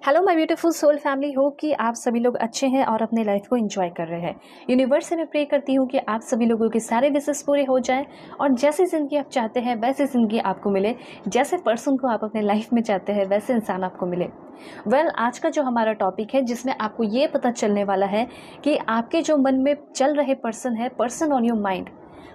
Hello my beautiful soul family, hope कि आप सभी लोग अच्छे हैं और अपने लाइफ को एंजॉय कर रहे हैं। यूनिवर्स से मैं प्रे करती हूँ कि आप सभी लोगों के सारे विशेस पूरे हो जाएं और जैसी ज़िंदगी आप चाहते हैं वैसी ज़िंदगी आपको मिले, जैसे पर्सन को आप अपने लाइफ में चाहते हैं वैसे इंसान आपको मिले। आज का जो हमारा टॉपिक है जिसमें आपको ये पता चलने वाला है कि आपके जो मन में चल रहे पर्सन ऑन योर माइंड,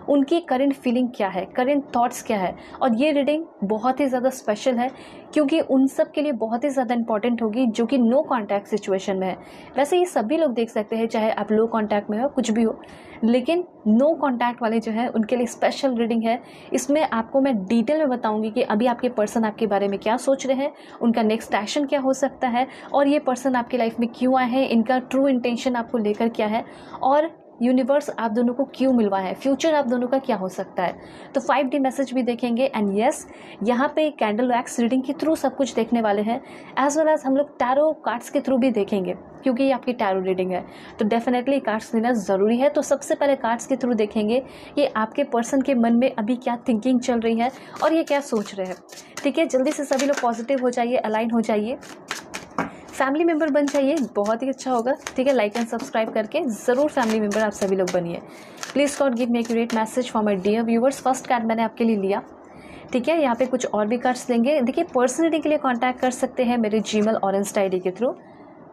उनकी करंट फीलिंग क्या है, करंट थॉट्स क्या है। और ये रीडिंग बहुत ही ज़्यादा स्पेशल है क्योंकि उन सब के लिए बहुत ही ज़्यादा इंपॉर्टेंट होगी जो कि नो कांटेक्ट सिचुएशन में है। वैसे ये सभी लोग देख सकते हैं, चाहे आप लो कांटेक्ट में हो, कुछ भी हो, लेकिन नो कांटेक्ट वाले जो है उनके लिए स्पेशल रीडिंग है। इसमें आपको मैं डिटेल में बताऊंगी कि अभी आपके पर्सन आपके बारे में क्या सोच रहे हैं, उनका नेक्स्ट एक्शन क्या हो सकता है और ये पर्सन आपकी लाइफ में क्यों आए हैं, इनका ट्रू इंटेंशन आपको लेकर क्या है और यूनिवर्स आप दोनों को क्यों मिलवा है, फ्यूचर आप दोनों का क्या हो सकता है। तो 5D मैसेज भी देखेंगे एंड यस, यहाँ पे कैंडल वैक्स रीडिंग के थ्रू सब कुछ देखने वाले हैं, एज वेल एज हम लोग टैरो कार्ड्स के थ्रू भी देखेंगे क्योंकि ये आपकी टैरो रीडिंग है तो डेफिनेटली कार्ड्स लेना ज़रूरी है। तो सबसे पहले कार्ड्स के थ्रू देखेंगे कि आपके पर्सन के मन में अभी क्या थिंकिंग चल रही है और ये क्या सोच रहे हैं। ठीक है, जल्दी से सभी लोग पॉजिटिव हो जाइए, अलाइन हो जाइए, फैमिली मेंबर बन जाइए, बहुत ही अच्छा होगा। ठीक है, लाइक एंड सब्सक्राइब करके ज़रूर फैमिली मेंबर आप सभी लोग बनिए। Please God give me accurate message for my dear viewers. First card मैंने आपके लिए लिया। ठीक है, यहाँ पे कुछ और भी कार्ड्स लेंगे। देखिए, पर्सनली के लिए कांटेक्ट कर सकते हैं मेरे जीमेल और इंस्टा आईडी के थ्रू,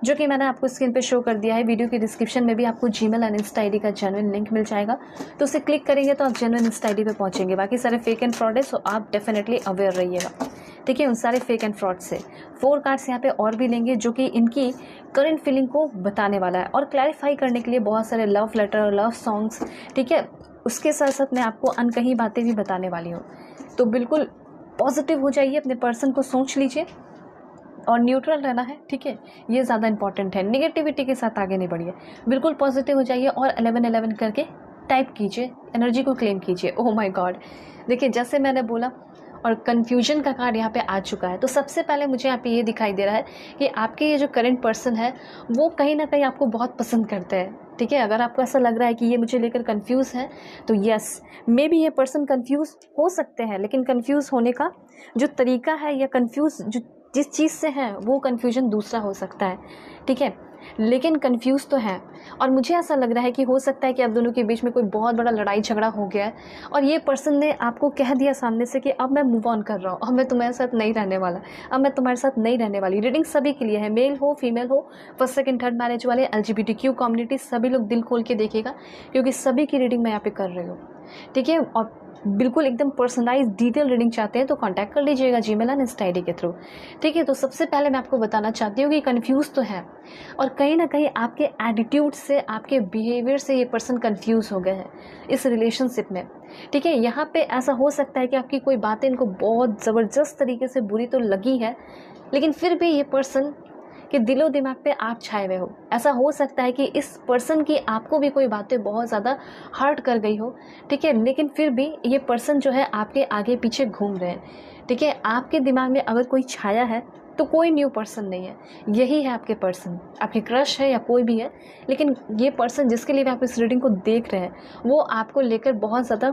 जो कि मैंने आपको स्क्रीन पे शो कर दिया है। वीडियो की डिस्क्रिप्शन में भी आपको जीमेल एंड इंस्टा आईडी का जेन्युइन लिंक मिल जाएगा, तो उसे क्लिक करेंगे तो आप जेन्युइन इंस्टा आईडी पे पहुंचेंगे। बाकी सारे फेक एंड फ्रॉड है, सो आप डेफिनेटली अवेयर रहिएगा। ठीक है, उन सारे फेक एंड फ्रॉड से 4 कार्ड्स यहाँ पे और भी लेंगे जो कि इनकी करंट फीलिंग को बताने वाला है और क्लैरिफाई करने के लिए बहुत सारे लव लेटर और लव सॉन्ग्स। ठीक है, उसके साथ साथ मैं आपको अनकही बातें भी बताने वाली हूँ, तो बिल्कुल पॉजिटिव हो जाइए, अपने पर्सन को सोच लीजिए और न्यूट्रल रहना है। ठीक है, ये ज़्यादा इंपॉर्टेंट है, निगेटिविटी के साथ आगे नहीं बढ़िए, बिल्कुल पॉजिटिव हो जाइए और 1111 करके टाइप कीजिए, एनर्जी को क्लेम कीजिए। ओह माय गॉड, देखिए जैसे मैंने बोला और कन्फ्यूजन का कार्ड यहाँ पे आ चुका है, तो सबसे पहले मुझे यहाँ पे ये दिखाई दे रहा है कि आपके ये जो करंट पर्सन है वो कहीं ना कहीं आपको बहुत पसंद करते हैं। ठीक है, अगर आपको ऐसा लग रहा है कि ये मुझे लेकर कंफ्यूज है तो यस, मे बी ये पर्सन कंफ्यूज हो सकते हैं, लेकिन कंफ्यूज होने का जो तरीका है या कंफ्यूज जो जिस चीज़ से है वो कन्फ्यूजन दूसरा हो सकता है। ठीक है, लेकिन कंफ्यूज तो है और मुझे ऐसा लग रहा है कि हो सकता है कि आप दोनों के बीच में कोई बहुत बड़ा लड़ाई झगड़ा हो गया है और ये पर्सन ने आपको कह दिया सामने से कि अब मैं मूव ऑन कर रहा हूँ, अब मैं तुम्हारे साथ नहीं रहने वाला, अब मैं तुम्हारे साथ नहीं रहने वाली। रीडिंग सभी के लिए है, मेल हो फीमेल हो, फर्स्ट सेकंड थर्ड मैरिज वाले, LGBTQ कम्युनिटी, सभी लोग दिल खोल के देखिएगा क्योंकि सभी की रीडिंग मैं यहाँ पे कर रही हूँ। ठीक है, और बिल्कुल एकदम पर्सनलाइज डिटेल रीडिंग चाहते हैं तो कांटेक्ट कर लीजिएगा जीमेल एंड इंस्टा आईडी के थ्रू। ठीक है, तो सबसे पहले मैं आपको बताना चाहती हूँ कि कंफ्यूज तो है और कहीं ना कहीं आपके एटीट्यूड से, आपके बिहेवियर से ये पर्सन कंफ्यूज हो गए हैं इस रिलेशनशिप में। ठीक है, यहाँ पे ऐसा हो सकता है कि आपकी कोई बातें इनको बहुत ज़बरदस्त तरीके से बुरी तो लगी है, लेकिन फिर भी ये पर्सन कि दिलो दिमाग पे आप छाए हुए हो। ऐसा हो सकता है कि इस पर्सन की आपको भी कोई बातें बहुत ज़्यादा हर्ट कर गई हो। ठीक है, लेकिन फिर भी ये पर्सन जो है आपके आगे पीछे घूम रहे हैं। ठीक है, आपके दिमाग में अगर कोई छाया है तो कोई न्यू पर्सन नहीं है, यही है आपके पर्सन, आपके क्रश है या कोई भी है, लेकिन ये पर्सन जिसके लिए आप इस रीडिंग को देख रहे हैं वो आपको लेकर बहुत ज़्यादा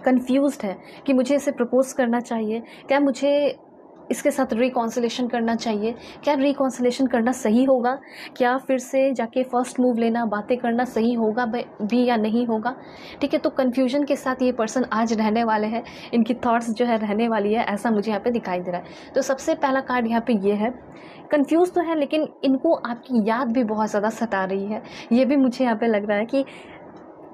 कन्फ्यूज्ड है कि मुझे इसे प्रपोज करना चाहिए, क्या मुझे इसके साथ रिकॉन्सिलेशन करना चाहिए, क्या रिकॉन्सिलेशन करना सही होगा, क्या फिर से जाके फर्स्ट मूव लेना, बातें करना सही होगा भी या नहीं होगा। ठीक है, तो कन्फ्यूजन के साथ ये पर्सन आज रहने वाले हैं, इनकी थॉट्स जो है रहने वाली है, ऐसा मुझे यहाँ पे दिखाई दे रहा है। तो सबसे पहला कार्ड यहाँ पे ये है, कन्फ्यूज़ तो है लेकिन इनको आपकी याद भी बहुत ज़्यादा सता रही है। ये भी मुझे यहाँ पर लग रहा है कि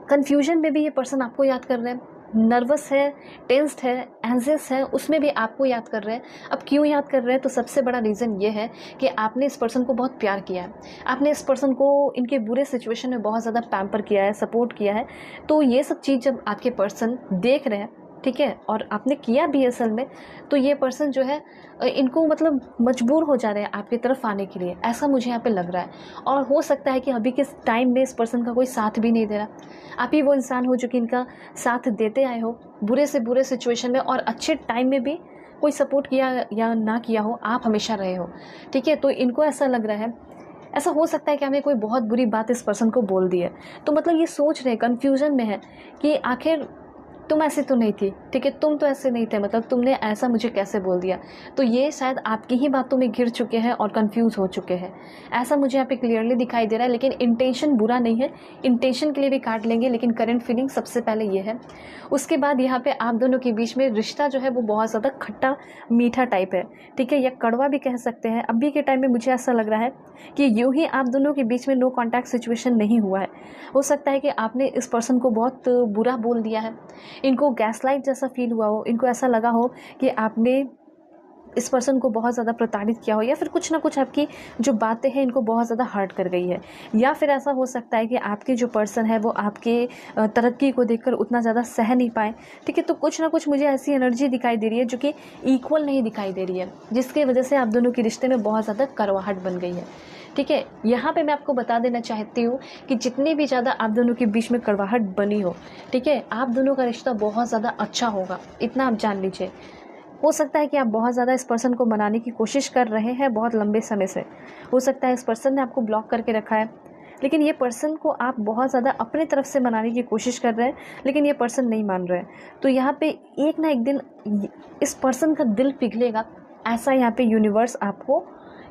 कन्फ्यूजन में भी ये पर्सन आपको याद कर रहे हैं, नर्वस है, टेंस्ड है, एंजियस है, उसमें भी आपको याद कर रहे हैं। अब क्यों याद कर रहे हैं, तो सबसे बड़ा रीज़न ये है कि आपने इस पर्सन को बहुत प्यार किया है, आपने इस पर्सन को इनके बुरे सिचुएशन में बहुत ज़्यादा पैम्पर किया है, सपोर्ट किया है। तो ये सब चीज़ जब आपके पर्सन देख रहे हैं, ठीक है, और आपने किया भी असल में, तो ये पर्सन जो है इनको मतलब मजबूर हो जा रहे हैं आपकी तरफ आने के लिए, ऐसा मुझे यहाँ पे लग रहा है। और हो सकता है कि अभी के टाइम में इस पर्सन का कोई साथ भी नहीं दे रहा, आप ही वो इंसान हो जो कि इनका साथ देते आए हो बुरे से बुरे सिचुएशन में, और अच्छे टाइम में भी कोई सपोर्ट किया या ना किया हो, आप हमेशा रहे हो। ठीक है, तो इनको ऐसा लग रहा है, ऐसा हो सकता है कि हमें कोई बहुत बुरी बात इस पर्सन को बोल दी है, तो मतलब ये सोच रहे, कन्फ्यूजन में है कि आखिर तुम ऐसी तो नहीं थी, ठीक है, तुम तो ऐसे नहीं थे, मतलब तुमने ऐसा मुझे कैसे बोल दिया। तो ये शायद आपकी ही बातों में घिर चुके हैं और कंफ्यूज हो चुके हैं, ऐसा मुझे यहाँ पे क्लियरली दिखाई दे रहा है। लेकिन इंटेंशन बुरा नहीं है, इंटेंशन के लिए भी काट लेंगे, लेकिन करंट फीलिंग सबसे पहले ये है। उसके बाद यहाँ पे आप दोनों के बीच में रिश्ता जो है वो बहुत ज़्यादा खट्टा मीठा टाइप है, ठीक है, या कड़वा भी कह सकते हैं। अभी के टाइम में मुझे ऐसा लग रहा है कि यूँ ही आप दोनों के बीच में नो कॉन्टैक्ट सिचुएशन नहीं हुआ है। हो सकता है कि आपने इस पर्सन को बहुत बुरा बोल दिया है, इनको गैसलाइट जैसा फील हुआ हो, इनको ऐसा लगा हो कि आपने इस पर्सन को बहुत ज़्यादा प्रताड़ित किया हो, या फिर कुछ ना कुछ आपकी जो बातें हैं इनको बहुत ज़्यादा हर्ट कर गई है। या फिर ऐसा हो सकता है कि आपके जो पर्सन है वो आपके तरक्की को देखकर उतना ज़्यादा सह नहीं पाए, ठीक है। तो कुछ ना कुछ मुझे ऐसी एनर्जी दिखाई दे रही है जो कि इक्वल नहीं दिखाई दे रही है, जिसकी वजह से आप दोनों के रिश्ते में बहुत ज़्यादा कड़वाहट बन गई है, ठीक है। यहाँ पे मैं आपको बता देना चाहती हूँ कि जितनी भी ज़्यादा आप दोनों के बीच में कड़वाहट बनी हो, ठीक है, आप दोनों का रिश्ता बहुत ज़्यादा अच्छा होगा, इतना आप जान लीजिए। हो सकता है कि आप बहुत ज़्यादा इस पर्सन को मनाने की कोशिश कर रहे हैं बहुत लंबे समय से। हो सकता है इस पर्सन ने आपको ब्लॉक करके रखा है, लेकिन ये पर्सन को आप बहुत ज़्यादा अपने तरफ से मनाने की कोशिश कर रहे हैं, लेकिन ये पर्सन नहीं मान रहे हैं। तो यहाँ पे एक ना एक दिन इस पर्सन का दिल पिघलेगा, ऐसा यहाँ पे यूनिवर्स आपको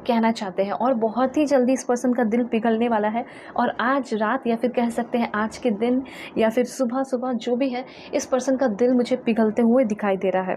कहना चाहते हैं। और बहुत ही जल्दी इस पर्सन का दिल पिघलने वाला है, और आज रात या फिर कह सकते हैं आज के दिन या फिर सुबह सुबह जो भी है, इस पर्सन का दिल मुझे पिघलते हुए दिखाई दे रहा है,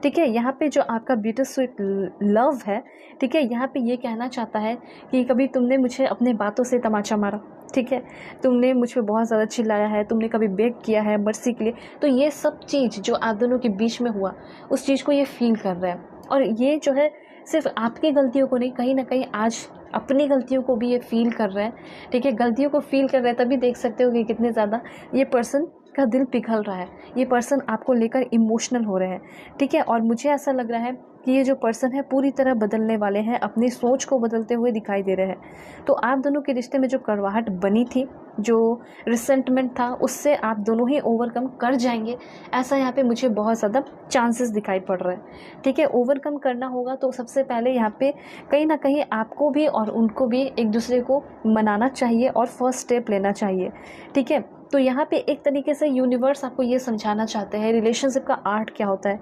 ठीक है। यहाँ पे जो आपका बिटर स्वीट लव है, ठीक है, यहाँ पे ये कहना चाहता है कि कभी तुमने मुझे अपने बातों से तमाचा मारा, ठीक है, तुमने मुझ पर बहुत ज़्यादा चिल्लाया है, तुमने कभी बेग किया है मर्सी के लिए। तो ये सब चीज़ जो आप दोनों के बीच में हुआ, उस चीज़ को ये फील कर रहा है। और ये जो है सिर्फ आपकी गलतियों को नहीं, कहीं ना कहीं आज अपनी गलतियों को भी ये फील कर रहे हैं, ठीक है। गलतियों को फील कर रहे हैं तभी देख सकते हो कि कितने ज़्यादा ये पर्सन का दिल पिघल रहा है, ये पर्सन आपको लेकर इमोशनल हो रहे हैं, ठीक है। और मुझे ऐसा लग रहा है कि ये जो पर्सन है पूरी तरह बदलने वाले हैं, अपनी सोच को बदलते हुए दिखाई दे रहे हैं। तो आप दोनों के रिश्ते में जो कड़वाहट बनी थी, जो रिसेंटमेंट था, उससे आप दोनों ही ओवरकम कर जाएंगे, ऐसा यहाँ पे मुझे बहुत ज़्यादा चांसेस दिखाई पड़ रहे हैं, ठीक है। ओवरकम करना होगा तो सबसे पहले यहाँ पे कहीं ना कहीं आपको भी और उनको भी एक दूसरे को मनाना चाहिए और फर्स्ट स्टेप लेना चाहिए, ठीक है। तो यहाँ पे एक तरीके से यूनिवर्स आपको ये समझाना चाहते हैं रिलेशनशिप का आर्ट क्या होता है।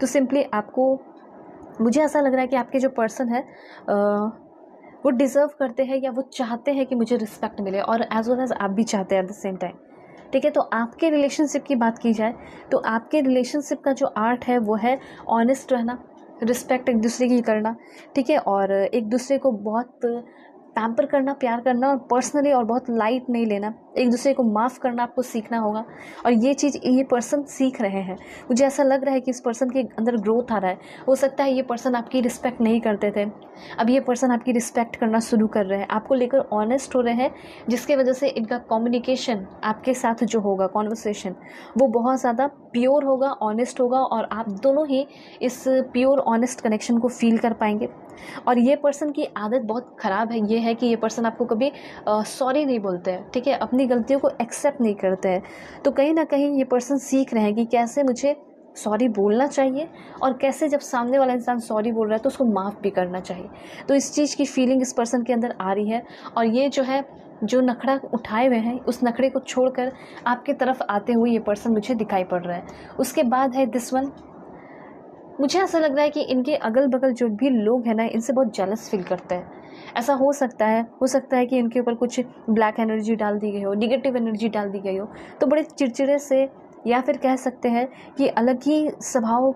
तो सिंपली आपको, मुझे ऐसा लग रहा है कि आपके जो पर्सन है वो डिज़र्व करते हैं या वो चाहते हैं कि मुझे रिस्पेक्ट मिले, और एज वेल एज आप भी चाहते हैं एट द सेम टाइम, ठीक है। तो आपके रिलेशनशिप की बात की जाए तो आपके रिलेशनशिप का जो आर्ट है वो है ऑनेस्ट रहना, रिस्पेक्ट एक दूसरे की करना, ठीक है, और एक दूसरे को बहुत पैम्पर करना, प्यार करना, और पर्सनली और बहुत लाइट नहीं लेना, एक दूसरे को माफ़ करना आपको सीखना होगा। और ये चीज़ ये पर्सन सीख रहे हैं, मुझे ऐसा लग रहा है कि इस पर्सन के अंदर ग्रोथ आ रहा है। हो सकता है ये पर्सन आपकी रिस्पेक्ट नहीं करते थे, अब ये पर्सन आपकी रिस्पेक्ट करना शुरू कर रहे हैं, आपको लेकर ऑनेस्ट हो रहे हैं, जिसके वजह से इनका कम्युनिकेशन आपके साथ जो होगा, कॉन्वर्सेशन, वो बहुत ज़्यादा प्योर होगा, ऑनेस्ट होगा, और आप दोनों ही इस प्योर ऑनेस्ट कनेक्शन को फील कर पाएंगे। और ये पर्सन की आदत बहुत ख़राब है, ये है कि ये पर्सन आपको कभी सॉरी नहीं बोलते हैं, ठीक है, अपनी गलतियों को एक्सेप्ट नहीं करते हैं। तो कहीं ना कहीं ये पर्सन सीख रहे हैं कि कैसे मुझे सॉरी बोलना चाहिए, और कैसे जब सामने वाला इंसान सॉरी बोल रहा है तो उसको माफ़ भी करना चाहिए। तो इस चीज़ की फीलिंग इस पर्सन के अंदर आ रही है, और ये जो है जो नखड़ा उठाए हुए हैं उस नखड़े को छोड़कर आपके तरफ आते हुए ये पर्सन मुझे दिखाई पड़ रहा है। उसके बाद है दिस वन, मुझे ऐसा लग रहा है कि इनके अगल बगल जो भी लोग हैं ना, इनसे बहुत जेलस फील करते हैं। ऐसा हो सकता है कि इनके ऊपर कुछ ब्लैक एनर्जी डाल दी गई हो, निगेटिव एनर्जी डाल दी गई हो, तो बड़े चिड़चिड़े से, या फिर कह सकते हैं कि अलग ही स्वभाव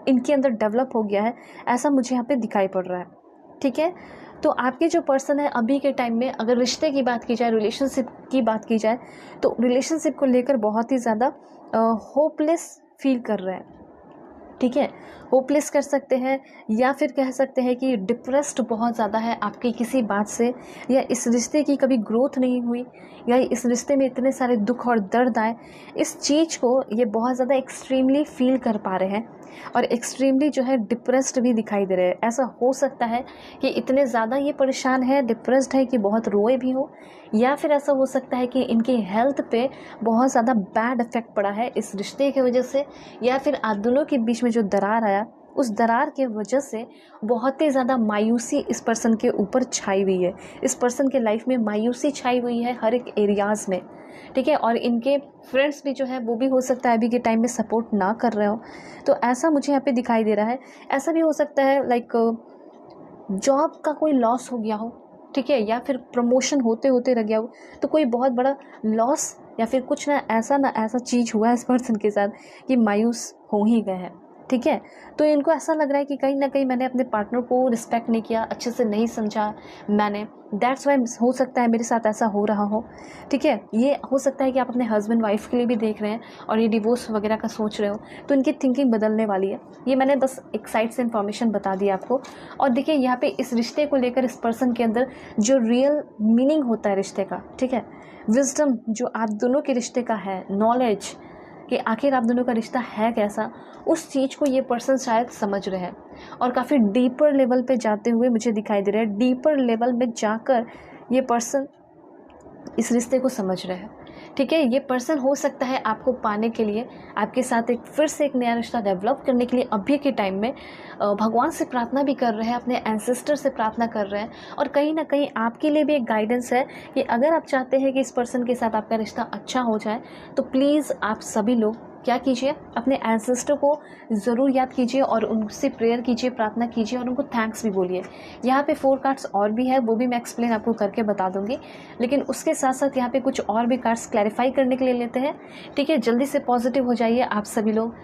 इनके अंदर डेवलप हो गया है, ऐसा मुझे यहाँ पे दिखाई पड़ रहा है, ठीक है। तो आपके जो पर्सन है अभी के टाइम में, अगर रिश्ते की बात की जाए, रिलेशनशिप की बात की जाए, तो रिलेशनशिप को लेकर बहुत ही ज़्यादा होपलेस फील कर रहे हैं, ठीक है, होपलेस कर सकते हैं, या फिर कह सकते हैं कि डिप्रेस्ड बहुत ज़्यादा है आपकी किसी बात से, या इस रिश्ते की कभी ग्रोथ नहीं हुई, या इस रिश्ते में इतने सारे दुख और दर्द आए, इस चीज़ को ये बहुत ज़्यादा एक्सट्रीमली फील कर पा रहे हैं, और एक्सट्रीमली जो है डिप्रेस्ड भी दिखाई दे रहे हैं। ऐसा हो सकता है कि इतने ज़्यादा ये परेशान है, डिप्रेस्ड है कि बहुत रोए भी हो, या फिर ऐसा हो सकता है कि इनकी हेल्थ पे बहुत ज़्यादा बैड इफेक्ट पड़ा है इस रिश्ते की वजह से, या फिर आप दोनों के बीच में जो दरार आया उस दरार के वजह से बहुत ही ज़्यादा मायूसी इस पर्सन के ऊपर छाई हुई है। इस पर्सन के लाइफ में मायूसी छाई हुई है हर एक एरियाज़ में, ठीक है। और इनके फ्रेंड्स भी जो है वो भी हो सकता है अभी के टाइम में सपोर्ट ना कर रहे हो। तो ऐसा मुझे यहाँ पे दिखाई दे रहा है। ऐसा भी हो सकता है लाइक जॉब का कोई लॉस हो गया हो, ठीक है, या फिर प्रमोशन होते होते रह गया हो, तो कोई बहुत बड़ा लॉस या फिर कुछ ना ऐसा चीज़ हुआ है इस पर्सन के साथ कि मायूस हो ही गए हैं, ठीक है। तो इनको ऐसा लग रहा है कि कहीं ना कहीं मैंने अपने पार्टनर को रिस्पेक्ट नहीं किया, अच्छे से नहीं समझा मैंने, दैट्स वाई हो सकता है मेरे साथ ऐसा हो रहा हो, ठीक है। ये हो सकता है कि आप अपने हस्बैंड वाइफ के लिए भी देख रहे हैं और ये डिवोर्स वगैरह का सोच रहे हो, तो इनकी थिंकिंग बदलने वाली है। ये मैंने बस एक साइड से इन्फॉर्मेशन बता दी आपको। और देखिए यहाँ पे इस रिश्ते को लेकर इस पर्सन के अंदर जो रियल मीनिंग होता है रिश्ते का, ठीक है, विजडम जो आप दोनों के रिश्ते का है, नॉलेज कि आखिर आप दोनों का रिश्ता है कैसा, उस चीज़ को ये पर्सन शायद समझ रहे हैं और काफ़ी डीपर लेवल पे जाते हुए मुझे दिखाई दे रहा है। डीपर लेवल में जाकर ये पर्सन इस रिश्ते को समझ रहे हैं, ठीक है। ये पर्सन हो सकता है आपको पाने के लिए, आपके साथ एक फिर से एक नया रिश्ता डेवलप करने के लिए अभी के टाइम में भगवान से प्रार्थना भी कर रहे हैं, अपने एंसेस्टर से प्रार्थना कर रहे हैं। और कहीं ना कहीं आपके लिए भी एक गाइडेंस है कि अगर आप चाहते हैं कि इस पर्सन के साथ आपका रिश्ता अच्छा हो जाए, तो प्लीज़ आप सभी लोग क्या कीजिए, अपने एंसेस्टर को ज़रूर याद कीजिए और उनसे प्रेयर कीजिए, प्रार्थना कीजिए और उनको थैंक्स भी बोलिए। यहाँ पे 4 कार्ड्स और भी है, वो भी मैं एक्सप्लेन आपको करके बता दूंगी, लेकिन उसके साथ साथ यहाँ पे कुछ और भी कार्ड्स क्लैरिफाई करने के लिए लेते हैं, ठीक है। जल्दी से पॉजिटिव हो जाइए आप सभी लोग।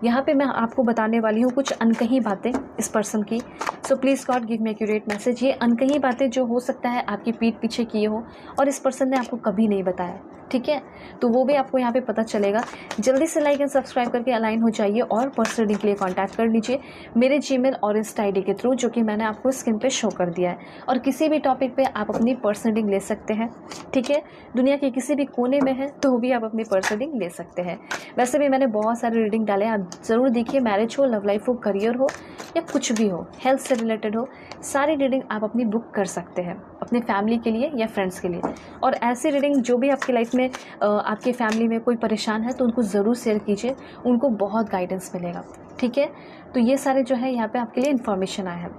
यहाँ पे मैं आपको बताने वाली हूँ कुछ अनकही बातें इस पर्सन की। सो please God give me accurate message. ये अनकही बातें जो हो सकता है आपकी पीठ पीछे किए हो और इस पर्सन ने आपको कभी नहीं बताया, ठीक है, तो वो भी आपको यहाँ पे पता चलेगा। जल्दी से लाइक एंड सब्सक्राइब करके अलाइन हो जाइए और पर्सनल रीडिंग के लिए कांटेक्ट कर लीजिए मेरे जीमेल और इंस्टा आईडी के थ्रू, जो कि मैंने आपको स्क्रीन पे शो कर दिया है। और किसी भी टॉपिक पे आप अपनी पर्सनल रीडिंग ले सकते हैं, ठीक है। दुनिया के किसी भी कोने में है तो भी आप अपनी पर्सनल रीडिंग ले सकते हैं। वैसे भी मैंने बहुत सारे रीडिंग डाले हैं, आप ज़रूर देखिए। मैरिज हो, लव लाइफ हो, करियर हो या कुछ भी हो, हेल्थ से रिलेटेड हो, सारी रीडिंग आप अपनी बुक कर सकते हैं अपने फैमिली के लिए या फ्रेंड्स के लिए। और ऐसी रीडिंग जो भी आपकी लाइफ में आपके फैमिली में कोई परेशान है तो उनको ज़रूर शेयर कीजिए, उनको बहुत गाइडेंस मिलेगा, ठीक है। तो ये सारे जो है यहाँ पे आपके लिए इन्फॉर्मेशन आया है।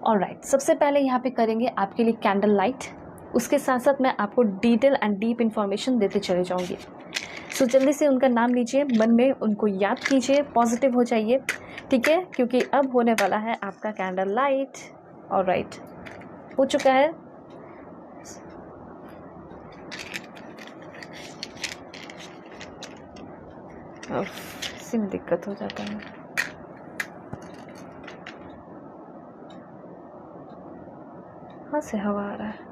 ऑलराइट, सबसे पहले यहाँ पे करेंगे आपके लिए कैंडल लाइट, उसके साथ साथ मैं आपको डिटेल एंड डीप इन्फॉर्मेशन देते चले जाऊँगी। सो जल्दी से उनका नाम लीजिए, मन में उनको याद कीजिए, पॉजिटिव हो जाइए, ठीक है, क्योंकि अब होने वाला है आपका कैंडल लाइट। ऑलराइट, हो चुका है। इसी में दिक्कत हो जाता है। कहाँ से हवा आ रहा है?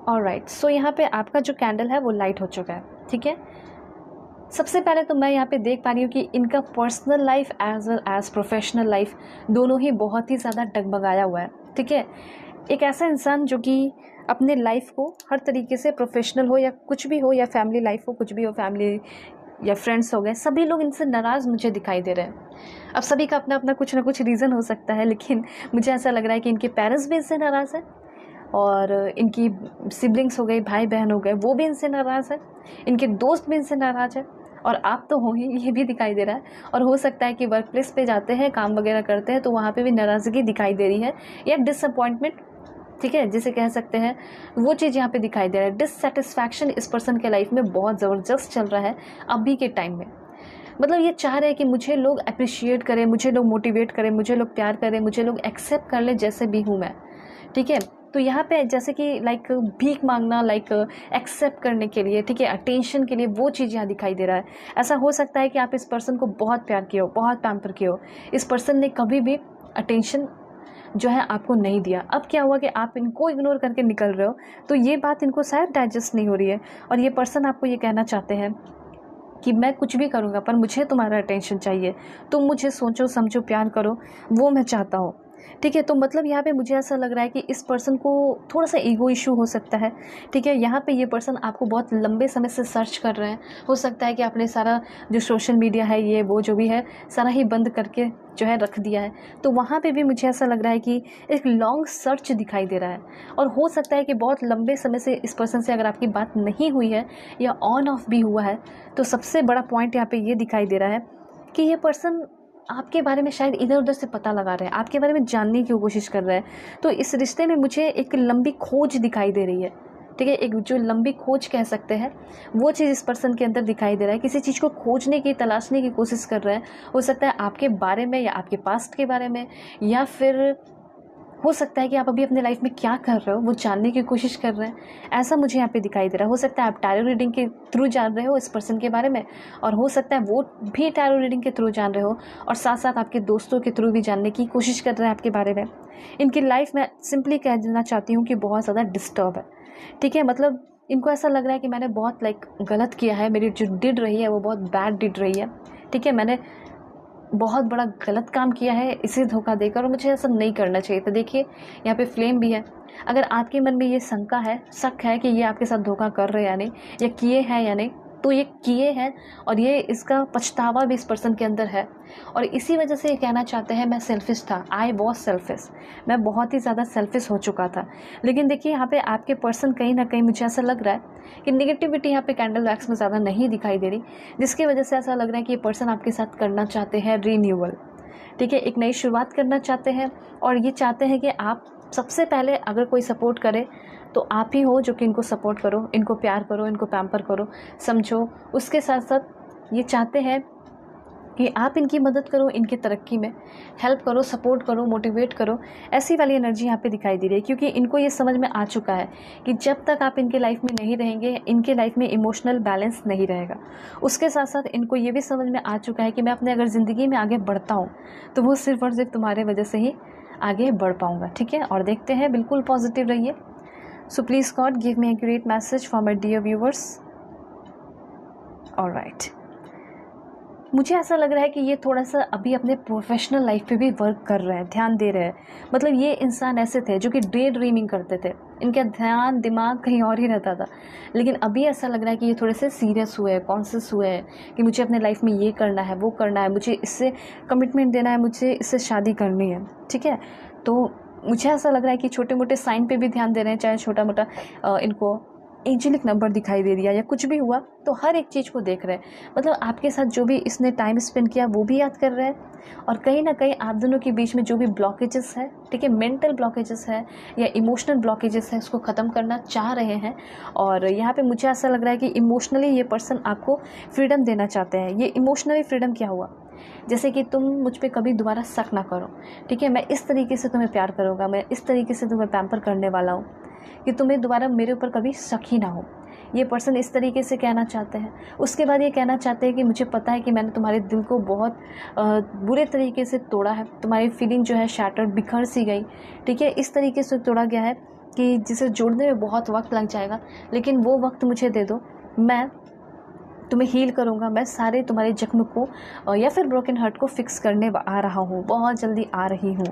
ऑलराइट, सो यहाँ पे आपका जो कैंडल है वो लाइट हो चुका है, ठीक है। सबसे पहले तो मैं यहाँ पे देख पा रही हूँ कि इनका personal life as well as professional life दोनों ही बहुत ही ज़्यादा डगमगाया हुआ है, ठीक है। एक ऐसा इंसान जो कि अपने लाइफ को हर तरीके से, प्रोफेशनल हो या कुछ भी हो या फैमिली लाइफ हो, कुछ भी हो, फैमिली या फ्रेंड्स हो गए, सभी लोग इनसे नाराज़ मुझे दिखाई दे रहे हैं। अब सभी का अपना अपना कुछ ना कुछ रीज़न हो सकता है, लेकिन मुझे ऐसा लग रहा है कि इनके पेरेंट्स भी इनसे नाराज़ हैं और इनकी सिबलिंग्स हो गए, भाई बहन हो गए, वो भी इनसे नाराज़ है, इनके दोस्त भी इनसे नाराज़ है और आप तो हो ही, ये भी दिखाई दे रहा है। और हो सकता है कि वर्क प्लेस पे जाते हैं, काम वगैरह करते हैं तो वहाँ पे भी नाराज़गी दिखाई दे रही है या डिसअपॉइंटमेंट, ठीक है, जिसे कह सकते हैं, वो चीज़ यहाँ पे दिखाई दे रहा है। डिससेटिस्फैक्शन इस पर्सन के लाइफ में बहुत ज़बरदस्त चल रहा है अभी के टाइम में। मतलब ये चाह रहे हैं कि मुझे लोग अप्रिशिएट करें, मुझे लोग मोटिवेट करें, मुझे लोग प्यार करें, मुझे लोग एक्सेप्ट कर लें जैसे भी हूँ मैं, ठीक है। तो यहाँ पे जैसे कि लाइक भीख मांगना, लाइक एक्सेप्ट करने के लिए, ठीक है, अटेंशन के लिए, वो चीज़ यहाँ दिखाई दे रहा है। ऐसा हो सकता है कि आप इस पर्सन को बहुत प्यार किए हो, बहुत पैम्पर किए हो, इस पर्सन ने कभी भी अटेंशन जो है आपको नहीं दिया। अब क्या हुआ कि आप इनको इग्नोर करके निकल रहे हो, तो ये बात इनको शायद डाइजेस्ट नहीं हो रही है और ये पर्सन आपको ये कहना चाहते हैं कि मैं कुछ भी करूँगा पर मुझे तुम्हारा अटेंशन चाहिए, तुम मुझे सोचो समझो प्यार करो, वो मैं चाहता हूँ, ठीक है। तो मतलब यहाँ पे मुझे ऐसा लग रहा है कि इस पर्सन को थोड़ा सा ईगो इशू हो सकता है। ठीक है, यहाँ पे ये पर्सन आपको बहुत लंबे समय से सर्च कर रहे हैं। हो सकता है कि आपने सारा जो सोशल मीडिया है, ये वो जो भी है, सारा ही बंद करके जो है रख दिया है। तो वहाँ पे भी मुझे ऐसा लग रहा है कि एक लॉन्ग सर्च दिखाई दे रहा है। और हो सकता है कि बहुत लंबे समय से इस पर्सन से अगर आपकी बात नहीं हुई है या ऑन ऑफ भी हुआ है, तो सबसे बड़ा पॉइंट यहाँ पे ये दिखाई दे रहा है कि ये पर्सन आपके बारे में शायद इधर उधर से पता लगा रहे हैं, आपके बारे में जानने की कोशिश कर रहे हैं। तो इस रिश्ते में मुझे एक लंबी खोज दिखाई दे रही है। ठीक है, एक जो लंबी खोज कह सकते हैं, वो चीज़ इस पर्सन के अंदर दिखाई दे रहा है। किसी चीज़ को खोजने की, तलाशने की कोशिश कर रहे हैं। हो सकता है आपके बारे में या आपके पास्ट के बारे में, या फिर हो सकता है कि आप अभी अपने लाइफ में क्या कर रहे हो वो जानने की कोशिश कर रहे हैं। ऐसा मुझे यहाँ पे दिखाई दे रहा है। हो सकता है आप टैरो रीडिंग के थ्रू जान रहे हो इस पर्सन के बारे में, और हो सकता है वो भी टैरो रीडिंग के थ्रू जान रहे हो, और साथ साथ आपके दोस्तों के थ्रू भी जानने की कोशिश कर रहे हैं आपके बारे में। इनकी लाइफ में सिंपली कह देना चाहती हूँ कि बहुत ज़्यादा डिस्टर्ब है। ठीक है, मतलब इनको ऐसा लग रहा है कि मैंने बहुत गलत किया है, मेरी जो डिड रही है वो बहुत बैड डिड रही है। ठीक है, मैंने बहुत बड़ा गलत काम किया है इसे धोखा देकर, और मुझे ऐसा नहीं करना चाहिए था। देखिए यहाँ पे फ्लेम भी है। अगर आपके मन में ये शंका है, शक है कि ये आपके साथ धोखा कर रहे हैं या नहीं, या किए हैं या नहीं, तो ये किए हैं, और ये इसका पछतावा भी इस पर्सन के अंदर है। और इसी वजह से ये कहना चाहते हैं मैं सेल्फिश था, आई वॉज सेल्फिश, मैं बहुत ही ज़्यादा सेल्फिश हो चुका था। लेकिन देखिए यहाँ पे आपके पर्सन कहीं ना कहीं मुझे ऐसा लग रहा है कि निगेटिविटी यहाँ पे कैंडल वैक्स में ज़्यादा नहीं दिखाई दे रही, जिसकी वजह से ऐसा लग रहा है कि ये पर्सन आपके साथ करना चाहते हैं रीन्यूअल। ठीक है, एक नई शुरुआत करना चाहते हैं, और ये चाहते हैं कि आप सबसे पहले अगर कोई सपोर्ट करे तो आप ही हो जो कि इनको सपोर्ट करो, इनको प्यार करो, इनको पैम्पर करो, समझो। उसके साथ साथ ये चाहते हैं कि आप इनकी मदद करो, इनकी तरक्की में हेल्प करो, सपोर्ट करो, मोटिवेट करो। ऐसी वाली एनर्जी यहाँ पे दिखाई दे रही है, क्योंकि इनको ये समझ में आ चुका है कि जब तक आप इनके लाइफ में नहीं रहेंगे, इनके लाइफ में इमोशनल बैलेंस नहीं रहेगा। उसके साथ साथ इनको ये भी समझ में आ चुका है कि मैं अपने अगर ज़िंदगी में आगे बढ़ता हूँ तो वो सिर्फ और सिर्फ तुम्हारे वजह से ही आगे बढ़ पाऊँगा। ठीक है, और देखते हैं, बिल्कुल पॉजिटिव रहिए। So please God, give me a great message for my dear viewers. All right. मुझे ऐसा लग रहा है कि ये थोड़ा सा अभी अपने प्रोफेशनल लाइफ पे भी वर्क कर रहे हैं, ध्यान दे रहे हैं। मतलब ये इंसान ऐसे थे जो कि डे ड्रीमिंग करते थे, इनका ध्यान दिमाग कहीं और ही रहता था। लेकिन अभी ऐसा लग रहा है कि ये थोड़े से सीरियस हुए हैं, कॉन्शियस हुए हैं कि मुझे अपने लाइफ में ये करना है, वो करना है, मुझे इससे कमिटमेंट देना है, मुझे इससे शादी करनी है। ठीक है, तो मुझे ऐसा लग रहा है कि छोटे मोटे साइन पे भी ध्यान दे रहे हैं, चाहे छोटा मोटा इनको एंजेलिक नंबर दिखाई दे दिया या कुछ भी हुआ, तो हर एक चीज़ को देख रहे हैं। मतलब आपके साथ जो भी इसने टाइम स्पेंड किया वो भी याद कर रहे हैं, और कहीं ना कहीं आप दोनों के बीच में जो भी ब्लॉकेजेस है, ठीक है, मेंटल ब्लॉकेजेस है या इमोशनल ब्लॉकेजेस है, उसको ख़त्म करना चाह रहे हैं। और यहाँ पे मुझे ऐसा लग रहा है कि इमोशनली ये पर्सन आपको फ्रीडम देना चाहते हैं। ये इमोशनली फ्रीडम क्या हुआ, जैसे कि तुम मुझ पे कभी दोबारा शक ना करो। ठीक है, मैं इस तरीके से तुम्हें प्यार करूँगा, मैं इस तरीके से तुम्हें पैम्पर करने वाला हूँ कि तुम्हें दोबारा मेरे ऊपर कभी शक ही ना हो। ये पर्सन इस तरीके से कहना चाहते हैं। उसके बाद ये कहना चाहते हैं कि मुझे पता है कि मैंने तुम्हारे दिल को बहुत बुरे तरीके से तोड़ा है, तुम्हारी फीलिंग जो है शैटर्ड, बिखर सी गई। ठीक है, इस तरीके से तोड़ा गया है कि जिसे जोड़ने में बहुत वक्त लग जाएगा, लेकिन वो वक्त मुझे दे दो, मैं तुम्हें हील करूँगा, मैं सारे तुम्हारे जख्म को या फिर ब्रोकन हार्ट को फिक्स करने आ रहा हूँ, बहुत जल्दी आ रही हूँ।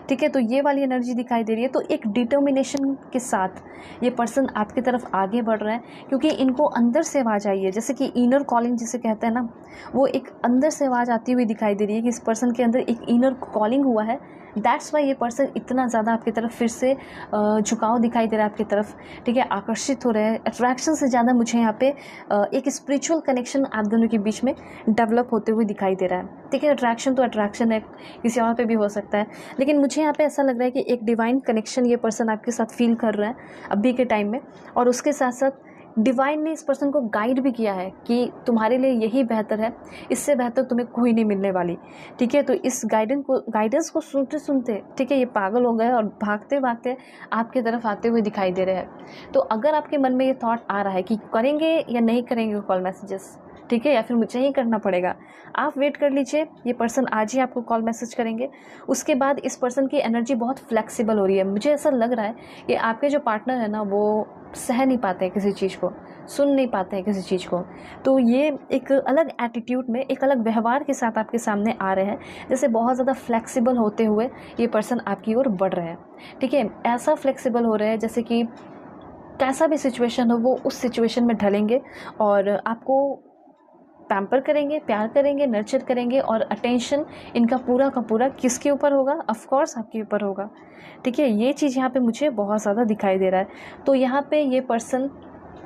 ठीक है, तो ये वाली एनर्जी दिखाई दे रही है। तो एक डिटर्मिनेशन के साथ ये पर्सन आपकी तरफ आगे बढ़ रहे हैं, क्योंकि इनको अंदर से आवाज़ आई है, जैसे कि इनर कॉलिंग जिसे कहते हैं ना, वो एक अंदर से आवाज़ आती हुई दिखाई दे रही है कि इस पर्सन के अंदर एक इनर कॉलिंग हुआ है। दैट्स वाई ये पर्सन इतना ज़्यादा आपकी तरफ फिर से झुकाव दिखाई दे रहा है आपकी तरफ। ठीक है, आकर्षित हो रहे हैं। अट्रैक्शन से ज़्यादा मुझे यहाँ पे एक स्पिरिचुअल कनेक्शन आप दोनों के बीच में डेवलप होते हुए दिखाई दे रहा है। ठीक है, अट्रैक्शन तो अट्रैक्शन है, किसी और पे भी हो सकता है, लेकिन मुझे यहाँ पे ऐसा लग रहा है कि एक डिवाइन कनेक्शन ये पर्सन आपके साथ फील कर रहा है अभी के टाइम में। और उसके साथ साथ डिवाइन ने इस पर्सन को गाइड भी किया है कि तुम्हारे लिए यही बेहतर है, इससे बेहतर तुम्हें कोई नहीं मिलने वाली। ठीक है, तो इस गाइडेंस को सुनते सुनते, ठीक है, ये पागल हो गए और भागते भागते आपकी तरफ आते हुए दिखाई दे रहे हैं। तो अगर आपके मन में ये थॉट आ रहा है कि करेंगे या नहीं करेंगे कॉल मैसेजेस, ठीक है, या फिर मुझे ही करना पड़ेगा। आप वेट कर लीजिए, ये पर्सन आज ही आपको कॉल मैसेज करेंगे। उसके बाद इस पर्सन की एनर्जी बहुत फ्लेक्सिबल हो रही है। मुझे ऐसा लग रहा है कि आपके जो पार्टनर है ना, वो सह नहीं पाते हैं किसी चीज़ को, सुन नहीं पाते हैं किसी चीज़ को। तो ये एक अलग एटीट्यूड में, एक अलग व्यवहार के साथ आपके सामने आ रहे हैं, जैसे बहुत ज़्यादा फ्लेक्सिबल होते हुए ये पर्सन आपकी ओर बढ़ रहे हैं। ठीक है, ऐसा फ्लेक्सिबल हो रहे हैं जैसे कि कैसा भी सिचुएशन हो वो उस सिचुएशन में ढलेंगे और आपको पैम्पर करेंगे, प्यार करेंगे, नर्चर करेंगे। और अटेंशन इनका पूरा का पूरा किसके ऊपर होगा? ऑफ कोर्स आपके ऊपर होगा। ठीक है, ये चीज़ यहाँ पे मुझे बहुत ज़्यादा दिखाई दे रहा है। तो यहाँ पे ये पर्सन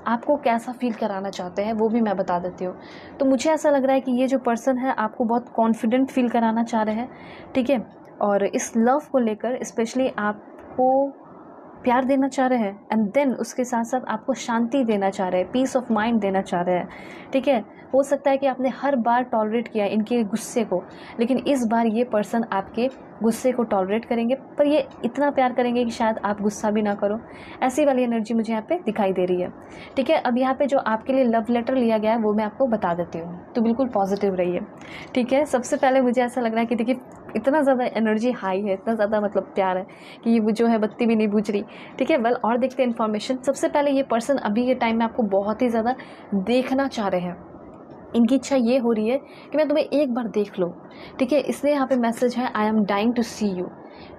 आपको कैसा फील कराना चाहते हैं वो भी मैं बता देती हूँ। तो मुझे ऐसा लग रहा है कि ये जो पर्सन है आपको बहुत कॉन्फिडेंट फील कराना चाह रहे हैं। ठीक है, और इस लव को लेकर स्पेशली आपको प्यार देना चाह रहे हैं एंड देन उसके साथ साथ आपको शांति देना चाह रहे हैं, पीस ऑफ माइंड देना चाह रहे हैं। ठीक है, हो सकता है कि आपने हर बार टॉलरेट किया है इनके गुस्से को, लेकिन इस बार ये पर्सन आपके गुस्से को टॉलरेट करेंगे, पर ये इतना प्यार करेंगे कि शायद आप गुस्सा भी ना करो। ऐसी वाली एनर्जी मुझे यहाँ पे दिखाई दे रही है। ठीक है, अब यहाँ पे जो आपके लिए लव लेटर लिया गया है वो मैं आपको बता देती हूँ, तो बिल्कुल पॉजिटिव रहिए। ठीक है, सबसे पहले मुझे ऐसा लग रहा है कि देखिए इतना ज़्यादा एनर्जी हाई है, इतना ज़्यादा मतलब प्यार है कि ये जो है बत्ती भी नहीं बुझ रही। ठीक है, वेल और देखते हैं इन्फॉर्मेशन। सबसे पहले ये पर्सन अभी के टाइम में आपको बहुत ही ज़्यादा देखना चाह रहे हैं। इनकी इच्छा ये हो रही है कि मैं तुम्हें एक बार देख लूँ। ठीक है, इसलिए यहाँ पे मैसेज है I am dying to see you.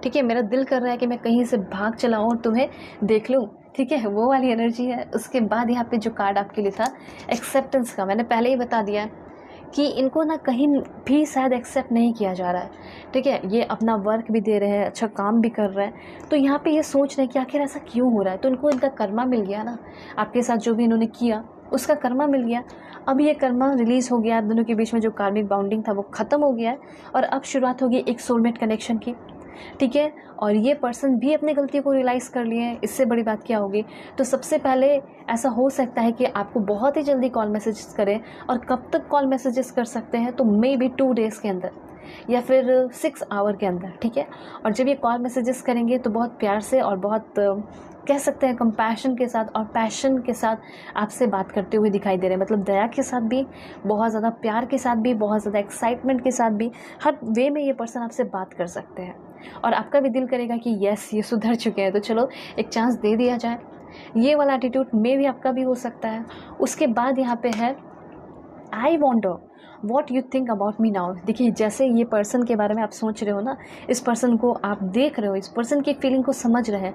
ठीक है, मेरा दिल कर रहा है कि मैं कहीं से भाग चलाऊँ और तुम्हें देख लूँ। ठीक है, वो वाली एनर्जी है। उसके बाद यहाँ पे जो कार्ड आपके लिए था एक्सेप्टेंस का, मैंने पहले ही बता दिया कि इनको ना कहीं भी शायद एक्सेप्ट नहीं किया जा रहा है। ठीक है, ये अपना वर्क भी दे रहे हैं, अच्छा काम भी कर रहे हैं, तो यहाँ पे ये सोच रहे हैं कि आखिर ऐसा क्यों हो रहा है। तो इनको इनका कर्मा मिल गया ना, आपके साथ जो भी इन्होंने किया उसका कर्मा मिल गया। अब ये कर्मा रिलीज़ हो गया, आप दोनों के बीच में जो कार्मिक बाउंडिंग था वो ख़त्म हो गया है और अब शुरुआत होगी एक सोलमेट कनेक्शन की। ठीक है, और ये पर्सन भी अपनी गलती को रियलाइज़ कर लिए हैं, इससे बड़ी बात क्या होगी। तो सबसे पहले ऐसा हो सकता है कि आपको बहुत ही जल्दी कॉल मैसेजेस करें, और कब तक कॉल मैसेजेस कर सकते हैं, तो मे बी 2 डेज़ के अंदर या फिर 6 आवर के अंदर। ठीक है, और जब ये कॉल मैसेजेस करेंगे तो बहुत प्यार से और बहुत कह सकते हैं कंपैशन के साथ और पैशन के साथ आपसे बात करते हुए दिखाई दे रहे हैं। मतलब दया के साथ भी, बहुत ज़्यादा प्यार के साथ भी, बहुत ज़्यादा एक्साइटमेंट के साथ भी, हर वे में ये पर्सन आपसे बात कर सकते हैं। और आपका भी दिल करेगा कि यस ये सुधर चुके हैं, तो चलो एक चांस दे दिया जाए। ये वाला एटीट्यूड में भी आपका भी हो सकता है। उसके बाद यहाँ पे है I wonder what you think about me now. देखिए, जैसे ये पर्सन के बारे में आप सोच रहे हो ना, इस पर्सन को आप देख रहे हो, इस पर्सन की फीलिंग को समझ रहे हैं,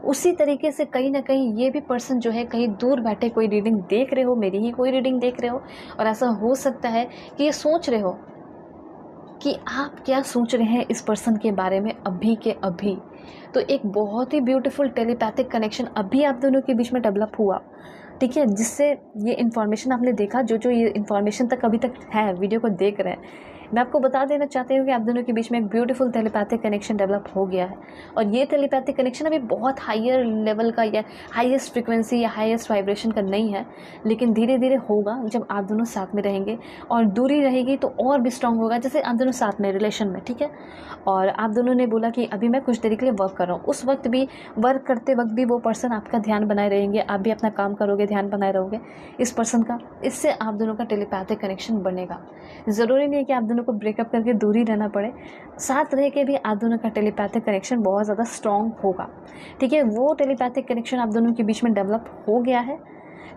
उसी तरीके से कहीं ना कहीं ये भी पर्सन जो है कहीं दूर बैठे कोई रीडिंग देख रहे हो, मेरी ही कोई रीडिंग देख रहे हो, और ऐसा हो सकता है कि ये सोच रहे हो कि आप क्या सोच रहे हैं इस पर्सन के बारे में अभी के अभी। तो एक बहुत ही ब्यूटीफुल टेलीपैथिक कनेक्शन अभी आप दोनों के बीच में डेवलप हुआ। ठीक है, जिससे ये इन्फॉर्मेशन आपने देखा, जो ये इन्फॉर्मेशन तक अभी तक है वीडियो को देख रहे हैं, मैं आपको बता देना चाहती हूँ कि आप दोनों के बीच में एक ब्यूटीफुल टेलीपैथिक कनेक्शन डेवलप हो गया है। और ये टेलीपैथिक कनेक्शन अभी बहुत हायर लेवल का या हाईएस्ट फ्रिक्वेंसी या हाईएस्ट वाइब्रेशन का नहीं है, लेकिन धीरे धीरे होगा जब आप दोनों साथ में रहेंगे। और दूरी रहेगी तो और भी स्ट्रांग होगा, जैसे आप दोनों साथ में रिलेशन में। ठीक है, और आप दोनों ने बोला कि अभी मैं कुछ देर के लिए वर्क कर रहा हूँ, उस वक्त भी, वर्क करते वक्त भी वो पर्सन आपका ध्यान बनाए रहेंगे, आप भी अपना काम करोगे, ध्यान बनाए रहोगे इस पर्सन का। इससे आप दोनों का टेलीपैथिक कनेक्शन बनेगा। ज़रूरी नहीं है कि आप दोनों को ब्रेकअप करके दूर ही रहना पड़े, साथ रह के भी आप दोनों का टेलीपैथिक कनेक्शन बहुत ज़्यादा स्ट्रॉन्ग होगा। ठीक है, वो टेलीपैथिक कनेक्शन आप दोनों के बीच में डेवलप हो गया है।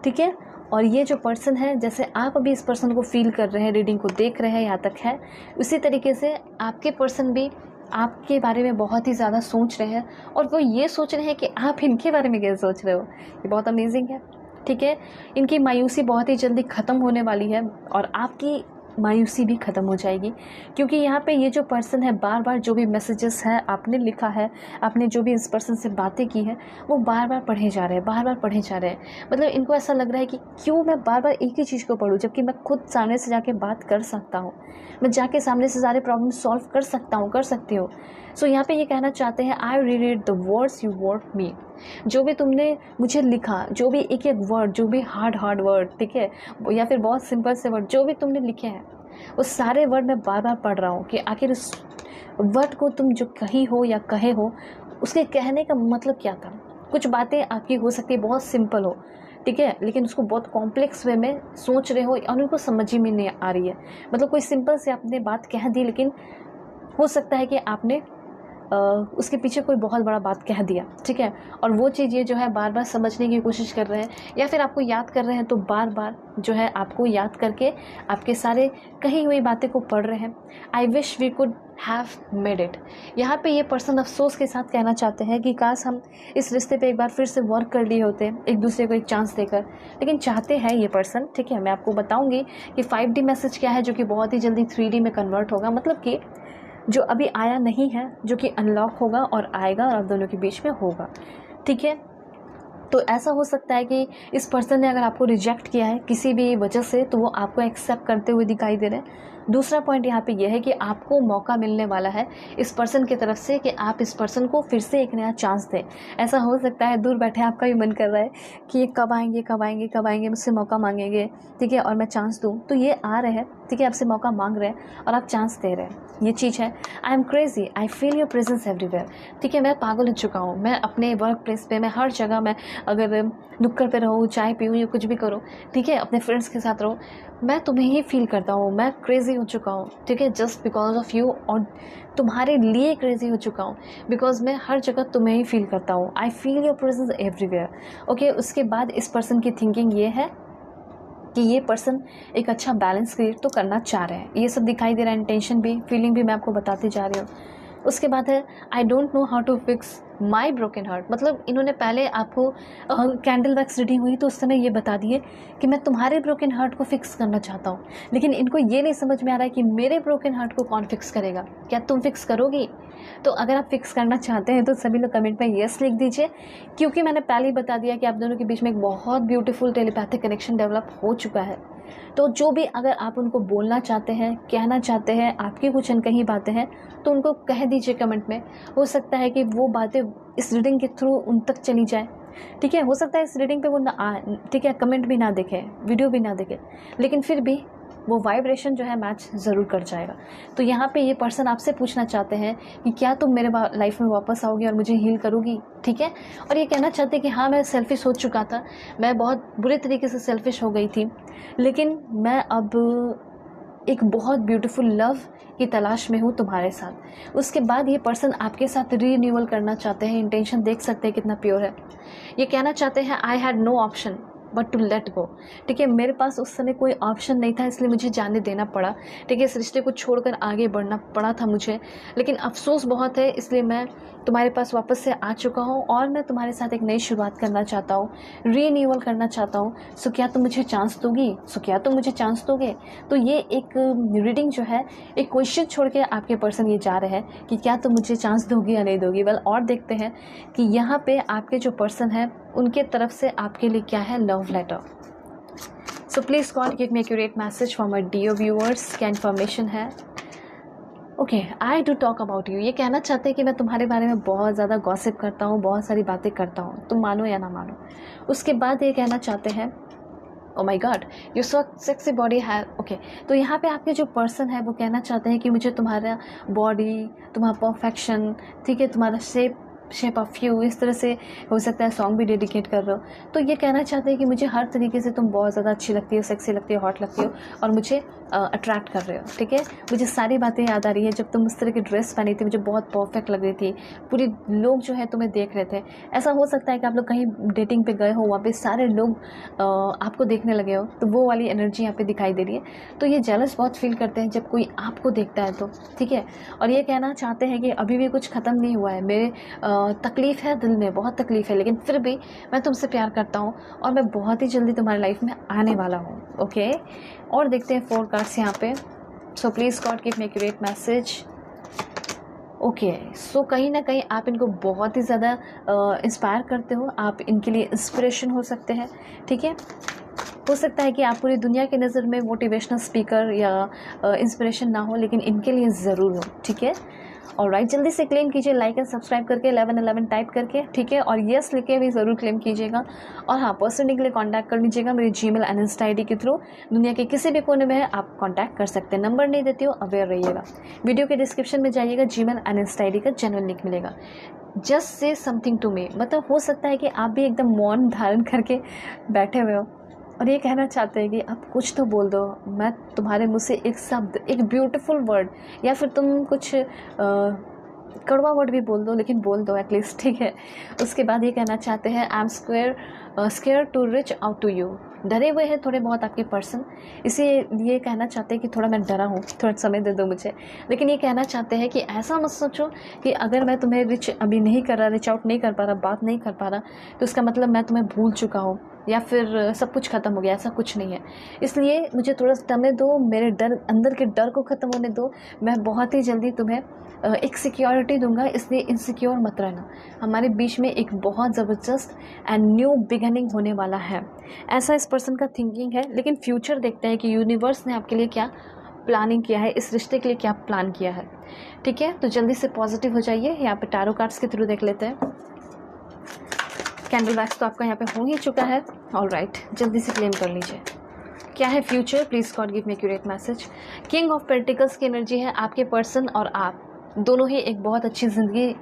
ठीक है, और ये जो पर्सन है, जैसे आप अभी इस पर्सन को फील कर रहे हैं, रीडिंग को देख रहे हैं, यहाँ तक है, उसी तरीके से आपके पर्सन भी आपके बारे में बहुत ही ज़्यादा सोच रहे हैं, और वो ये सोच रहे हैं कि आप इनके बारे में क्या सोच रहे हो। ये बहुत अमेजिंग है। ठीक है, इनकी मायूसी बहुत ही जल्दी ख़त्म होने वाली है और आपकी मायूसी भी ख़त्म हो जाएगी, क्योंकि यहाँ पे ये जो पर्सन है, बार बार जो भी मैसेजेस है आपने लिखा है, आपने जो भी इस पर्सन से बातें की है, वो बार बार पढ़े जा रहे हैं, बार बार पढ़े जा रहे हैं। मतलब इनको ऐसा लग रहा है कि क्यों मैं बार बार एक ही चीज़ को पढूं, जबकि मैं खुद सामने से जाके बात कर सकता हूँ, मैं जाके सामने से सारे प्रॉब्लम सॉल्व कर सकता हूँ, कर सकती हूँ। सो यहाँ पे ये कहना चाहते हैं, I read the words you word me. जो भी तुमने मुझे लिखा, जो भी एक एक वर्ड, जो भी हार्ड वर्ड, ठीक है, या फिर बहुत सिंपल से वर्ड जो भी तुमने लिखे हैं, वो सारे वर्ड मैं बार बार पढ़ रहा हूँ कि आखिर उस वर्ड को तुम जो कही हो या कहे हो, उसके कहने का मतलब क्या था। कुछ बातें आपकी हो सकती है बहुत सिंपल हो, ठीक है, लेकिन उसको बहुत कॉम्प्लेक्स वे में सोच रहे हो और उनको समझ ही में नहीं आ रही है। मतलब कोई सिंपल से आपने बात कह दी, लेकिन हो सकता है कि आपने उसके पीछे कोई बहुत बड़ा बात कह दिया, ठीक है, और वो चीज़ ये जो है बार बार समझने की कोशिश कर रहे हैं या फिर आपको याद कर रहे हैं, तो बार बार जो है आपको याद करके आपके सारे कही हुई बातें को पढ़ रहे हैं। I wish we could have made it. यहाँ पे ये पर्सन अफसोस के साथ कहना चाहते हैं कि काश हम इस रिश्ते पे एक बार फिर से वर्क कर लिए होते, एक दूसरे को एक चांस देकर, लेकिन चाहते हैं ये पर्सन, ठीक है। मैं आपको बताऊँगी कि 5D मैसेज क्या है, जो कि बहुत ही जल्दी 3D में कन्वर्ट होगा, मतलब कि जो अभी आया नहीं है, जो कि अनलॉक होगा और आएगा और आप दोनों के बीच में होगा, ठीक है। तो ऐसा हो सकता है कि इस पर्सन ने अगर आपको रिजेक्ट किया है किसी भी वजह से, तो वो आपको एक्सेप्ट करते हुए दिखाई दे रहे हैं। दूसरा पॉइंट यहाँ पे यह है कि आपको मौका मिलने वाला है इस पर्सन की तरफ से कि आप इस पर्सन को फिर से एक नया चांस दें। ऐसा हो सकता है दूर बैठे आपका भी मन कर रहा है कि ये कब आएंगे कब आएंगे कब आएंगे, मुझसे मौका मांगेंगे, ठीक है, और मैं चांस दूँ। तो ये आ रहे हैं, ठीक है, आपसे मौका मांग रहे हैं और आप चांस दे रहे हैं। ये चीज़ है। I am crazy, I feel your presence everywhere, ठीक है। मैं पागल हो चुका हूँ, मैं अपने वर्क प्लेस पे, मैं हर जगह, मैं अगर नुक्कड़ पे रहूँ, चाय पीऊँ या कुछ भी करूँ, ठीक है, अपने फ्रेंड्स के साथ रहूँ, मैं तुम्हें ही फील करता हूँ। मैं क्रेज़ी हो चुका हूँ, ठीक है, जस्ट बिकॉज ऑफ यू, और तुम्हारे लिए क्रेज़ी हो चुका हूँ बिकॉज मैं हर जगह तुम्हें ही फील करता हूँ। I feel your presence everywhere. Okay, उसके बाद इस पर्सन की थिंकिंग ये है कि ये पर्सन एक अच्छा बैलेंस क्रिएट तो करना चाह रहे हैं, ये सब दिखाई दे रहा है। इंटेंशन भी, फीलिंग भी मैं आपको बताती जा रही हूँ। उसके बाद है I don't know how to fix my broken heart. मतलब इन्होंने पहले आपको कैंडल वैक्स रीडिंग हुई तो उस समय ये बता दिए कि मैं तुम्हारे ब्रोकन हार्ट को फिक्स करना चाहता हूँ, लेकिन इनको ये नहीं समझ में आ रहा है कि मेरे ब्रोकन हार्ट को कौन फिक्स करेगा। क्या तुम फिक्स करोगी? तो अगर आप फिक्स करना चाहते हैं तो सभी लोग कमेंट में येस लिख दीजिए, क्योंकि मैंने पहले ही बता दिया कि आप दोनों के बीच में एक बहुत ब्यूटीफुल टेलीपैथिक कनेक्शन डेवलप हो चुका है। तो जो भी अगर आप उनको बोलना चाहते हैं, कहना चाहते हैं, आपकी कुछ अनकही बातें हैं, तो उनको कह दीजिए कमेंट में। हो सकता है कि वो बातें इस रीडिंग के थ्रू उन तक चली जाए, ठीक है। हो सकता है इस रीडिंग पे वो ठीक है, कमेंट भी ना देखे, वीडियो भी ना देखे, लेकिन फिर भी वो वाइब्रेशन जो है मैच ज़रूर कर जाएगा। तो यहाँ पे ये पर्सन आपसे पूछना चाहते हैं कि क्या तुम मेरे लाइफ में वापस आओगी और मुझे हील करोगी, ठीक है। और ये कहना चाहते हैं कि हाँ, मैं सेल्फिश हो चुका था, मैं बहुत बुरे तरीके से सेल्फिश हो गई थी, लेकिन मैं अब एक बहुत ब्यूटीफुल लव की तलाश में हूँ तुम्हारे साथ। उसके बाद ये पर्सन आपके साथ रीन्यूअल करना चाहते हैं। इंटेंशन देख सकते हैं कितना प्योर है। ये कहना चाहते हैं I had no option but to let go, ठीक है। मेरे पास उस समय कोई ऑप्शन नहीं था, इसलिए मुझे जाने देना पड़ा, ठीक है। इस रिश्ते को छोड़कर आगे बढ़ना पड़ा था मुझे, लेकिन अफसोस बहुत है, इसलिए मैं तुम्हारे पास वापस से आ चुका हूँ और मैं तुम्हारे साथ एक नई शुरुआत करना चाहता हूँ, रीन्यूअल करना चाहता हूँ। सो क्या तुम मुझे चांस दोगी? क्या तुम मुझे चांस दोगे? तो ये एक रीडिंग जो है एक क्वेश्चन छोड़ के आपके पर्सन ये जा रहे हैं कि क्या तुम मुझे चांस दोगी या नहीं दोगी। वेल, और देखते हैं कि यहाँ पे आपके जो पर्सन है उनके तरफ से आपके लिए क्या है love letter. So please God give me accurate message for my dear viewers. क्या इन्फॉर्मेशन है? Okay, I do talk about you. ये कहना चाहते हैं कि मैं तुम्हारे बारे में बहुत ज़्यादा गॉसिप करता हूँ, बहुत सारी बातें करता हूँ, तुम मानो या ना मानो। उसके बाद ये कहना चाहते हैं oh my god you so sexy body है। ओके, तो यहाँ पे आपके जो पर्सन है वो कहना चाहते हैं कि मुझे तुम्हारा बॉडी, तुम्हारा परफेक्शन, ठीक है, तुम्हारा शेप ऑफ यू, इस तरह से हो सकता है सॉन्ग भी डेडिकेट कर रहे हो। तो ये कहना चाहते हैं कि मुझे हर तरीके से तुम बहुत ज़्यादा अच्छी लगती हो, सेक्सी लगती हो, हॉट लगती हो और मुझे अट्रैक्ट कर रहे हो, ठीक है। मुझे सारी बातें याद आ रही है, जब तुम उस तरह की ड्रेस पहनी थी मुझे बहुत परफेक्ट लग रही थी, पूरे लोग जो है तुम्हें देख रहे थे। ऐसा हो सकता है कि आप लोग कहीं डेटिंग पे गए हो, वहाँ पे सारे लोग आपको देखने लगे हो, तो वो वाली एनर्जी यहाँ पे दिखाई दे रही है। तो ये जेलस बहुत फील करते हैं जब कोई आपको देखता है तो, ठीक है। और ये कहना चाहते हैं कि अभी भी कुछ ख़त्म नहीं हुआ है, मेरे तकलीफ़ है, दिल में बहुत तकलीफ़ है, लेकिन फिर भी मैं तुमसे प्यार करता हूँ और मैं बहुत ही जल्दी तुम्हारी लाइफ में आने वाला हूँ। ओके, और देखते हैं 4 कार्ड्स यहाँ पे। So please God give me accurate message. Okay, so कहीं ना कहीं आप इनको बहुत ही ज़्यादा इंस्पायर करते हो, आप इनके लिए इंस्पिरेशन हो सकते हैं, ठीक है। हो सकता है कि आप पूरी दुनिया की नज़र में मोटिवेशनल स्पीकर या इंस्पिरेशन ना हो, लेकिन इनके लिए ज़रूर हो, ठीक है। ऑलराइट, जल्दी से क्लेम कीजिए लाइक एंड सब्सक्राइब करके 1111 टाइप करके, ठीक है, और यस लिख के भी ज़रूर क्लेम कीजिएगा। और हाँ, पर्सनली के लिए कांटेक्ट कर लीजिएगा मेरी जीमेल एंड इंस्टा आईडी के थ्रू। दुनिया के किसी भी कोने में है आप कांटेक्ट कर सकते हैं, नंबर नहीं देती हो, अवेयर रहिएगा। वीडियो के डिस्क्रिप्शन में जाइएगा, जीमेल एंड इंस्टा आईडी का जेन्युइन लिंक मिलेगा। Just say something to me, मतलब हो सकता है कि आप भी एकदम मौन धारण करके बैठे हुए हो और ये कहना चाहते हैं कि आप कुछ तो बोल दो, मैं तुम्हारे मुँह से एक शब्द, एक ब्यूटीफुल वर्ड, या फिर तुम कुछ कड़वा वर्ड भी बोल दो, लेकिन बोल दो एटलीस्ट, ठीक है। उसके बाद ये कहना चाहते हैं I am scare to reach out to you. डरे हुए हैं थोड़े बहुत आपके पर्सन, इसीलिए कहना चाहते हैं कि थोड़ा मैं डरा हूँ, थोड़ा समय दे दो मुझे। लेकिन ये कहना चाहते हैं कि ऐसा मत सोचो कि अगर मैं तुम्हें रिच अभी नहीं कर रहा, रिच आउट नहीं कर पा रहा, बात नहीं कर पा रहा, तो इसका मतलब मैं तुम्हें भूल चुका हूँ या फिर सब कुछ ख़त्म हो गया, ऐसा कुछ नहीं है। इसलिए मुझे थोड़ा समय दो, मेरे डर, अंदर के डर को ख़त्म होने दो। मैं बहुत ही जल्दी तुम्हें एक सिक्योरिटी दूंगा, इसलिए इनसिक्योर मत रहना। हमारे बीच में एक बहुत ज़बरदस्त एंड न्यू बिगनिंग होने वाला है, ऐसा इस पर्सन का थिंकिंग है। लेकिन फ्यूचर देखते हैं कि यूनिवर्स ने आपके लिए क्या प्लानिंग किया है, इस रिश्ते के लिए क्या प्लान किया है, ठीक है। तो जल्दी से पॉजिटिव हो जाइए। यहाँ पे टैरो कार्ड्स के थ्रू देख लेते हैं। कैंडल वैक्स तो आपका यहाँ पे हो ही चुका है, ऑलराइट, जल्दी से क्लेम कर लीजिए। क्या है future, please God give me accurate message. King of pentacles की एनर्जी है। आपके पर्सन और आप दोनों ही एक बहुत अच्छी ज़िंदगी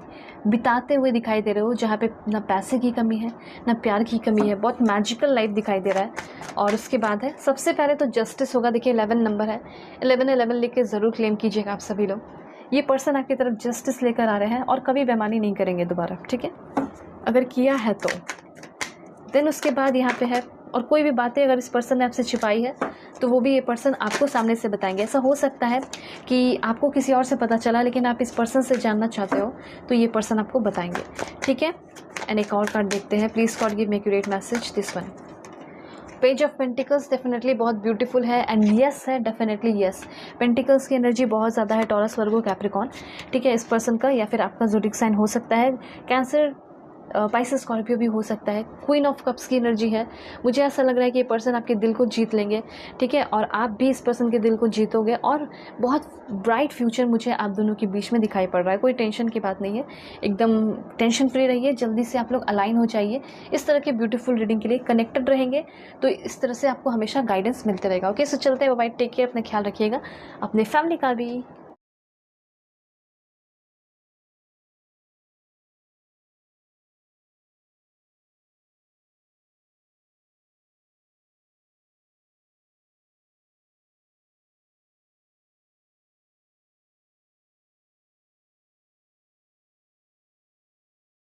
बिताते हुए दिखाई दे रहे हो, जहाँ पे ना पैसे की कमी है, ना प्यार की कमी है, बहुत मैजिकल लाइफ दिखाई दे रहा है। और उसके बाद है, सबसे पहले तो जस्टिस होगा। देखिए 11 नंबर है, 11 लेके ज़रूर क्लेम कीजिएगा आप सभी लोग। ये पर्सन आपकी तरफ जस्टिस लेकर आ रहे हैं और कभी बेईमानी नहीं करेंगे दोबारा, ठीक है। अगर किया है तो देन उसके बाद यहाँ पे है, और कोई भी बातें अगर इस पर्सन ने आपसे छिपाई है तो वो भी ये पर्सन आपको सामने से बताएंगे। ऐसा हो सकता है कि आपको किसी और से पता चला, लेकिन आप इस पर्सन से जानना चाहते हो तो ये पर्सन आपको बताएंगे, ठीक है। एंड एक और कार्ड देखते हैं, please God give me accurate message. This one, page of pentacles, definitely बहुत ब्यूटीफुल है एंड यस है, डेफिनेटली यस। पेंटिकल्स की एनर्जी बहुत ज़्यादा है, टॉरस, वर्गो, कैप्रिकॉन, ठीक है। इस पर्सन का या फिर आपका ज़ोडिक साइन हो सकता है कैंसर, पाइसेस, स्कॉर्पियो भी हो सकता है। क्वीन ऑफ कप्स की एनर्जी है। मुझे ऐसा लग रहा है कि ये पर्सन आपके दिल को जीत लेंगे, ठीक है, और आप भी इस पर्सन के दिल को जीतोगे और बहुत ब्राइट फ्यूचर मुझे आप दोनों के बीच में दिखाई पड़ रहा है। कोई टेंशन की बात नहीं है, एकदम टेंशन फ्री रहिए, जल्दी से आप लोग अलाइन हो जाइए। इस तरह के ब्यूटीफुल रीडिंग के लिए कनेक्टेड रहेंगे तो इस तरह से आपको हमेशा गाइडेंस मिलते रहेगा। ओके, सो चलते हैं, बाय, टेक केयर, अपना ख्याल रखिएगा, अपने फैमिली का भी।